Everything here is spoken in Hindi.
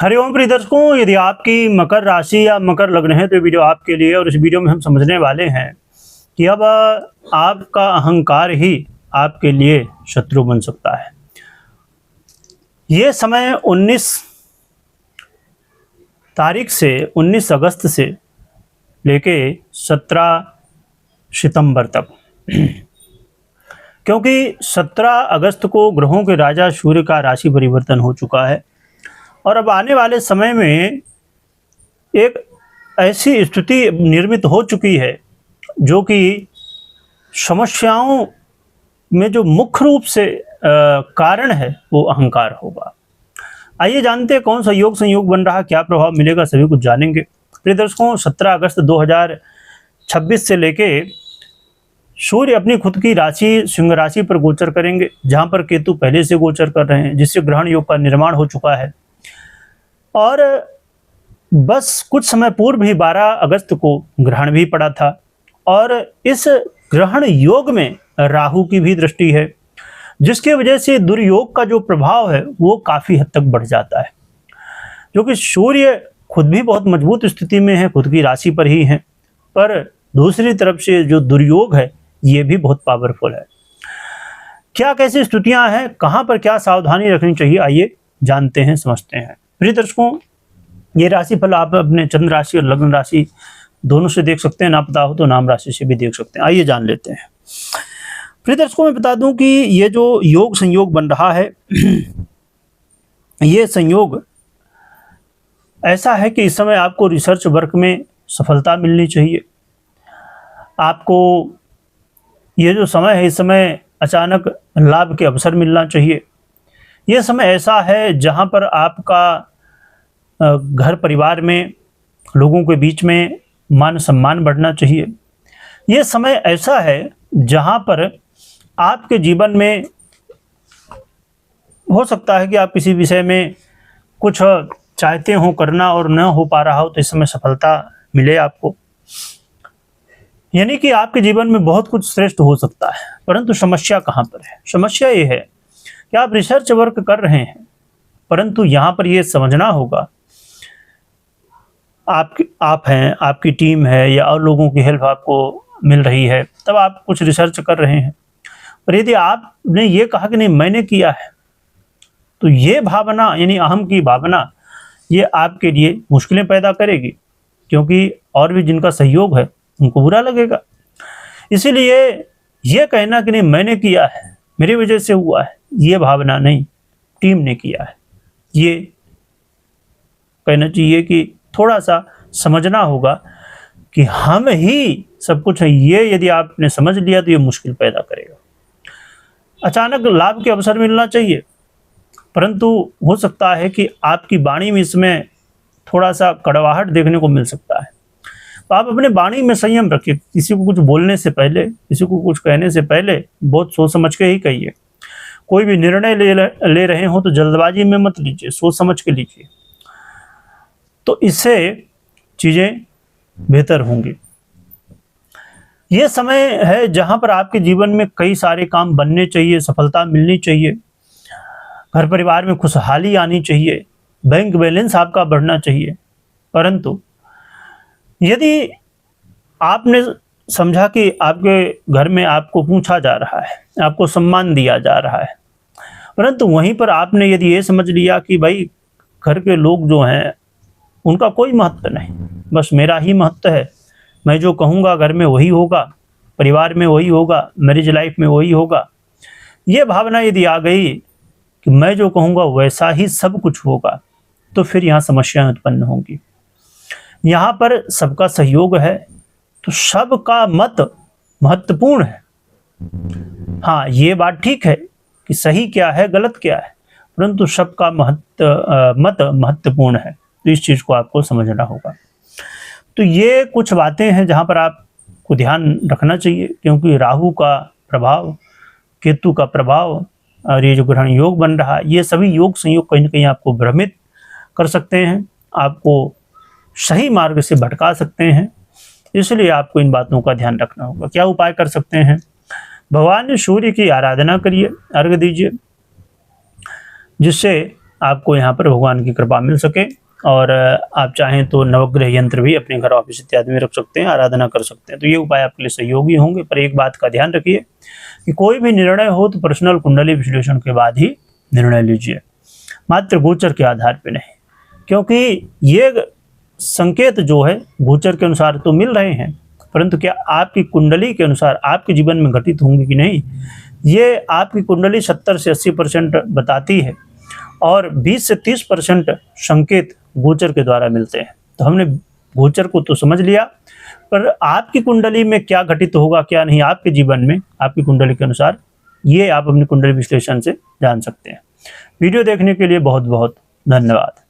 हरिओम प्रिय दर्शकों, यदि आपकी मकर राशि या मकर लग्न है तो वीडियो आपके लिए। और इस वीडियो में हम समझने वाले हैं कि अब आपका अहंकार ही आपके लिए शत्रु बन सकता है। ये समय 19 तारीख से 19 अगस्त से लेके 17 सितंबर तक, क्योंकि 17 अगस्त को ग्रहों के राजा सूर्य का राशि परिवर्तन हो चुका है और अब आने वाले समय में एक ऐसी स्थिति निर्मित हो चुकी है जो कि समस्याओं में जो मुख्य रूप से कारण है वो अहंकार होगा। आइए जानते हैं कौन सा योग संयोग बन रहा, क्या प्रभाव मिलेगा, सभी कुछ जानेंगे। प्रिय दर्शकों, 17 अगस्त 2026 से लेके सूर्य अपनी खुद की राशि सिंह राशि पर गोचर करेंगे, जहां पर केतु पहले से गोचर कर रहे हैं, जिससे ग्रहण योग का निर्माण हो चुका है। और बस कुछ समय पूर्व ही 12 अगस्त को ग्रहण भी पड़ा था और इस ग्रहण योग में राहु की भी दृष्टि है, जिसकी वजह से दुर्योग का जो प्रभाव है वो काफ़ी हद तक बढ़ जाता है। क्योंकि सूर्य खुद भी बहुत मजबूत स्थिति में है, खुद की राशि पर ही है, पर दूसरी तरफ से जो दुर्योग है ये भी बहुत पावरफुल है। क्या कैसी स्थितियां हैं, कहां पर क्या सावधानी रखनी चाहिए, आइए जानते हैं, समझते हैं। प्रिय दर्शकों, ये राशिफल आप अपने चंद्र राशि और लग्न राशि दोनों से देख सकते हैं, ना पता हो तो नाम राशि से भी देख सकते हैं। आइए जान लेते हैं। प्रिय दर्शकों, मैं बता दूं कि ये जो योग संयोग बन रहा है ये संयोग ऐसा है कि इस समय आपको रिसर्च वर्क में सफलता मिलनी चाहिए। आपको ये जो समय है, इस समय अचानक लाभ के अवसर मिलना चाहिए। ये समय ऐसा है जहां पर आपका घर परिवार में लोगों के बीच में मान सम्मान बढ़ना चाहिए। ये समय ऐसा है जहां पर आपके जीवन में हो सकता है कि आप किसी विषय में कुछ चाहते हो करना और न हो पा रहा हो, तो इस समय सफलता मिले आपको। यानी कि आपके जीवन में बहुत कुछ श्रेष्ठ हो सकता है, परंतु समस्या कहाँ पर है? समस्या ये है कि आप रिसर्च वर्क कर रहे हैं, परंतु यहाँ पर ये समझना होगा आप हैं, आपकी टीम है या और लोगों की हेल्प आपको मिल रही है, तब आप कुछ रिसर्च कर रहे हैं। पर यदि आपने ये कहा कि नहीं मैंने किया है, तो ये भावना यानी अहम की भावना ये आपके लिए मुश्किलें पैदा करेगी, क्योंकि और भी जिनका सहयोग है उनको बुरा लगेगा। इसीलिए ये कहना कि नहीं मैंने किया है, मेरी वजह से हुआ है, ये भावना नहीं, टीम ने किया है, ये कहना चाहिए कि थोड़ा सा समझना होगा कि हम ही सब कुछ है। ये यदि आपने समझ लिया तो ये मुश्किल पैदा करेगा। अचानक लाभ के अवसर मिलना चाहिए, परंतु हो सकता है कि आपकी वाणी में इसमें थोड़ा सा कड़वाहट देखने को मिल सकता है। तो आप अपने वाणी में संयम रखिए। किसी को कुछ बोलने से पहले, किसी को कुछ कहने से पहले बहुत सोच समझ के ही कहिए। कोई भी निर्णय ले रहे हो तो जल्दबाजी में मत लीजिए, सोच समझ के लीजिए, तो इससे चीज़ें बेहतर होंगी। ये समय है जहां पर आपके जीवन में कई सारे काम बनने चाहिए, सफलता मिलनी चाहिए, घर परिवार में खुशहाली आनी चाहिए, बैंक बैलेंस आपका बढ़ना चाहिए। परंतु यदि आपने समझा कि आपके घर में आपको पूछा जा रहा है, आपको सम्मान दिया जा रहा है, परंतु वहीं पर आपने यदि ये समझ लिया कि भाई घर के लोग जो हैं उनका कोई महत्व नहीं, बस मेरा ही महत्व है, मैं जो कहूँगा घर में वही होगा, परिवार में वही होगा, मैरिज लाइफ में वही होगा, ये भावना यदि आ गई कि मैं जो कहूँगा वैसा ही सब कुछ होगा, तो फिर यहाँ समस्याएं उत्पन्न होंगी। यहाँ पर सबका सहयोग है तो सबका मत महत्वपूर्ण है। हाँ, ये बात ठीक है कि सही क्या है गलत क्या है, परंतु सबका मत महत्वपूर्ण है, तो इस चीज़ को आपको समझना होगा। तो ये कुछ बातें हैं जहाँ पर आपको ध्यान रखना चाहिए, क्योंकि राहु का प्रभाव, केतु का प्रभाव और ये जो ग्रहण योग बन रहा है, ये सभी योग संयोग कहीं ना कहीं आपको भ्रमित कर सकते हैं, आपको सही मार्ग से भटका सकते हैं। इसलिए आपको इन बातों का ध्यान रखना होगा। क्या उपाय कर सकते हैं? भगवान सूर्य की आराधना करिए, अर्घ्य दीजिए, जिससे आपको यहाँ पर भगवान की कृपा मिल सके। और आप चाहें तो नवग्रह यंत्र भी अपने घर, ऑफिस इत्यादि में रख सकते हैं, आराधना कर सकते हैं। तो ये उपाय आपके लिए सहयोगी होंगे। पर एक बात का ध्यान रखिए कि कोई भी निर्णय हो तो पर्सनल कुंडली विश्लेषण के बाद ही निर्णय लीजिए, मात्र गोचर के आधार पर नहीं। क्योंकि ये संकेत जो है गोचर के अनुसार तो मिल रहे हैं, परंतु क्या आपकी कुंडली के अनुसार आपके जीवन में घटित होंगे कि नहीं, ये आपकी कुंडली 70 से 80% बताती है और 20 से 30% संकेत गोचर के द्वारा मिलते हैं। तो हमने गोचर को तो समझ लिया, पर आपकी कुंडली में क्या घटित होगा क्या नहीं आपके जीवन में, आपकी कुंडली के अनुसार, ये आप अपनी कुंडली विश्लेषण से जान सकते हैं। वीडियो देखने के लिए बहुत बहुत धन्यवाद।